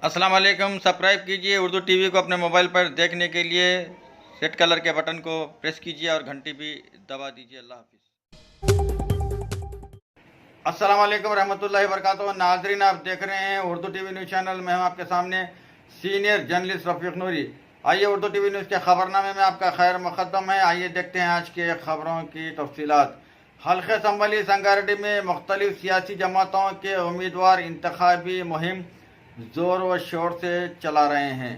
अस्सलाम वालेकुम। सब्सक्राइब कीजिए उर्दू टीवी को अपने मोबाइल पर देखने के लिए रेड कलर के बटन को प्रेस कीजिए और घंटी भी दबा दीजिए। अल्लाह हाफिज़। अस्सलाम वालेकुम रहमतुल्लाहि व बरकातुहू। नाज़रीन, आप देख रहे हैं उर्दू टीवी न्यूज़ चैनल में। हम आपके सामने सीनियर जर्नलिस्ट रफ़ीक नूरी। आइए उर्दू टीवी न्यूज़ के खबरनामे में आपका खैर मुक़द्दम है। आइए देखते हैं आज के खबरों की तफसीलात। हल्के संभली संगारेड्डी में मुख्तलिफ सियासी जमातों के उम्मीदवार इंतखाबी मुहिम जोर व शोर से चला रहे हैं।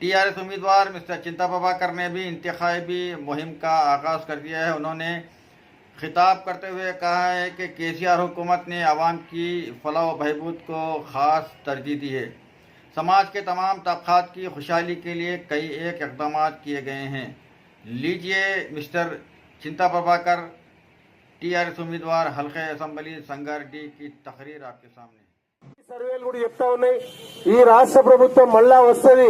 टीआरएस उम्मीदवार मिस्टर चिंता प्रभाकर ने भी इंतखाबी मुहिम का आगाज़ कर दिया है। उन्होंने खिताब करते हुए कहा है कि केसीआर हुकूमत ने आवाम की फलाह व बहबूद को ख़ास तरजीह दी है। समाज के तमाम तबक़ात की खुशहाली के लिए कई एक इक़दाम किए गए हैं। लीजिए मिस्टर चिंता प्रभाकर टीआरएस उम्मीदवार हल्के असम्बली संगारेड्डी की तकरीर आपके सामने। సర్వేలు కూడా చెప్తా ఉన్నాయి, ఈ రాష్ట్ర ప్రభుత్వం మళ్ళా వస్తుంది,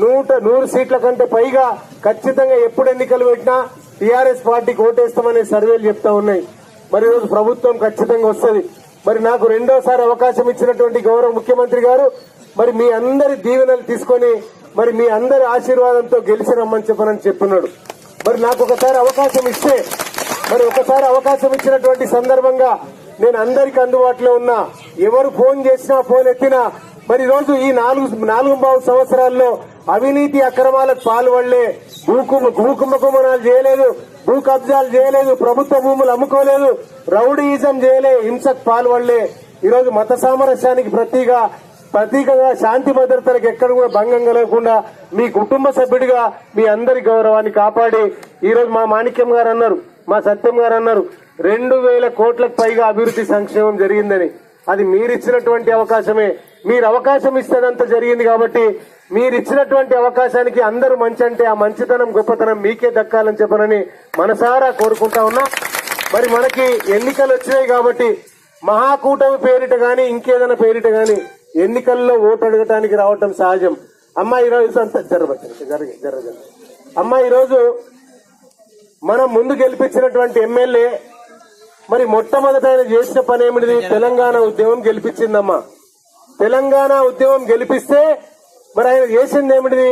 100 సీట్ల కంటే పైగా ఖచ్చితంగా ఎప్పుడు ఎన్నికలు పెట్టినా టీఆర్ఎస్ పార్టీకి ఓటేస్తామనే సర్వేలు చెప్తా ఉన్నాయి. మరి ఈరోజు ప్రభుత్వం ఖచ్చితంగా వస్తుంది. మరి నాకు రెండోసారి అవకాశం ఇచ్చినటువంటి గౌరవ ముఖ్యమంత్రి గారు మరి మీ అందరి దీవెనలు తీసుకొని మరి మీ అందరి ఆశీర్వాదంతో గెలిచి రమ్మని చెప్పన్నాడు. మరి నాకు ఒకసారి అవకాశం ఇస్తే మరి ఒకసారి అవకాశం ఇచ్చినటువంటి సందర్భంగా నేను అందరికి అందుబాటులో ఉన్నా. ఎవరు ఫోన్ చేసినా ఫోన్ ఎత్తినా మరి రోజు ఈ 4.5 సంవత్సరాల్లో అవినీతి అక్రమాలకు పాల్పడలే, భూకుంభకోణాలు చేయలేదు, భూ కబ్జాలు చేయలేదు, ప్రభుత్వ భూములు అమ్ముకోలేదు, రౌడీయిజం చేయలే, హింసకు పాల్పడలే. ఈరోజు మత సామరస్యానికి ప్రతీకగా శాంతి భద్రతలకు ఎక్కడ కూడా భంగం కలగకుండా మీ కుటుంబ సభ్యుడిగా మీ అందరి గౌరవాన్ని కాపాడి ఈరోజు మా మాణిక్యం గారు అన్నారు, మా సత్యం గారు అన్నారు 2000 కోట్లకు పైగా అభివృద్ధి సంక్షేమం జరిగిందని. అది మీరిచ్చినటువంటి అవకాశమే. మీరు అవకాశం ఇస్తేనంత జరిగింది కాబట్టి మీరిచ్చినటువంటి అవకాశానికి అందరూ మంచి అంటే ఆ మంచితనం గొప్పతనం మీకే దక్కాలని చెప్పనని మనసారా కోరుకుంటా ఉన్నా. మరి మనకి ఎన్నికలు వచ్చినాయి కాబట్టి మహాకూటమి పేరిట గాని ఇంకేదైనా పేరిట గాని ఎన్నికల్లో ఓటు అడగటానికి రావటం సహజం. అమ్మా ఈరోజు అంత జరగదు. అమ్మా ఈరోజు మనం ముందు గెలిపించినటువంటి ఎమ్మెల్యే మరి మొట్టమొదట ఆయన చేసిన పని ఏమిటిది? తెలంగాణ ఉద్యమం గెలిపించిందమ్మా. తెలంగాణ ఉద్యమం గెలిపిస్తే మరి ఆయన చేసింది ఏమిటిది?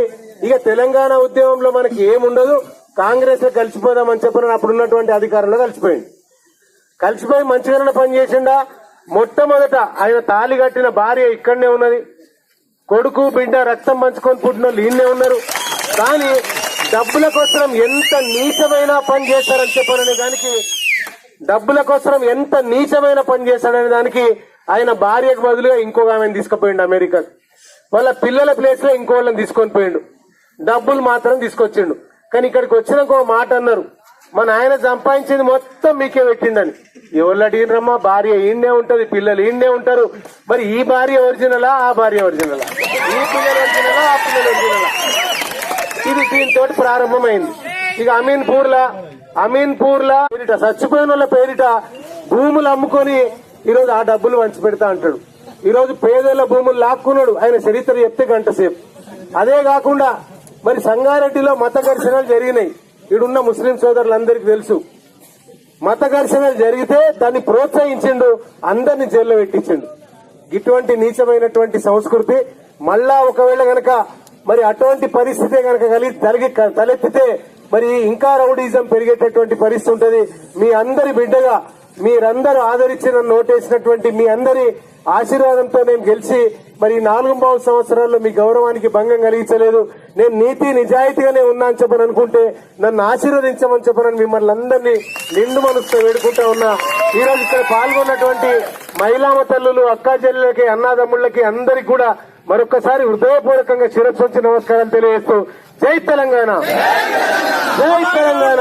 ఇక తెలంగాణ ఉద్యమంలో మనకి ఏముండదు, కాంగ్రెస్ లో కలిసిపోదామని చెప్పిన అప్పుడు ఉన్నటువంటి అధికారంలో కలిసిపోయి మంచిగానే పని చేసిండా. మొట్టమొదట ఆయన తాళి కట్టిన భార్య ఇక్కడనే ఉన్నది, కొడుకు బిడ్డ రక్తం పంచుకొని పుట్టిన వాళ్ళు ఈయనే ఉన్నారు. కానీ డబ్బుల కోసం ఎంత నీచమైన పని చేశారని చెప్పారనే దానికి, డబ్బుల కోసం ఎంత నీచమైన పని చేశాడనే దానికి ఆయన భార్యకు బదులుగా ఇంకొక ఆమెను తీసుకుపోయిండు అమెరికా. వాళ్ళ పిల్లల ప్లేస్ లో ఇంకో వాళ్ళని తీసుకొని పోయిండు, డబ్బులు మాత్రం తీసుకొచ్చిండు. కానీ ఇక్కడికి వచ్చినాక ఒక మాట అన్నారు, మన ఆయన సంపాదించింది మొత్తం మీకే పెట్టిండని. ఎవరు అడిగినరమ్మా? భార్య ఈయనే ఉంటది, పిల్లలు ఈయనే ఉంటారు. మరి ఈ భార్య ఒరిజినలా, ఆ భార్య ఒరిజినలా? ఈ పిల్లలు ఒరిజినలా, ఆ పిల్లలు ఒరిజినలా? ఇది దీంతో ప్రారంభమైంది. ఇక అమీన్పూర్ లా పేరిట చచ్చిపోయిన వాళ్ళ పేరిట భూములు అమ్ముకొని ఈరోజు ఆ డబ్బులు వంచి పెడతా అంటాడు. ఈరోజు పేదల భూములు లాక్కున్నాడు. ఆయన చరిత్ర చెప్తే గంట సేపు. అదే కాకుండా మరి సంగారెడ్డిలో మత ఘర్షణలు జరిగినాయి. ఈడున్న ముస్లిం సోదరులందరికీ తెలుసు. మత ఘర్షణలు జరిగితే దాన్ని ప్రోత్సహించిండు, అందరినీ జైల్లో పెట్టించిండు. ఇటువంటి నీచమైనటువంటి సంస్కృతి మళ్ళా ఒకవేళ గనక మరి అటువంటి పరిస్థితి గనక తలెత్తితే మరి ఇంకా రౌడీజం పెరిగేటటువంటి పరిస్థితి ఉంటది. మీ అందరి బిడ్డగా మీరందరూ ఆదరించిన నోటేసినటువంటి మీ అందరి ఆశీర్వాదంతో నేను గెలిచి మరి 4.5 సంవత్సరాల్లో మీ గౌరవానికి భంగం కలిగించలేదు. నేను నీతి నిజాయితీగానే ఉన్నా అని చెప్పని అనుకుంటే నన్ను ఆశీర్వదించమని చెప్పనని మిమ్మల్ని అందరినీ నిండు మనసుతో వేడుకుంటా ఉన్నా. ఈ రోజు ఇక్కడ పాల్గొన్నటువంటి మహిళా తల్లులు, అక్కా చెల్లెలకి, అన్నాదమ్ముళ్ళకి అందరికి కూడా మరొకసారి హృదయపూర్వకంగా శిరస్సు వచ్చి నమస్కారాలు తెలియజేస్తూ జై తెలంగాణ, జై తెలంగాణ.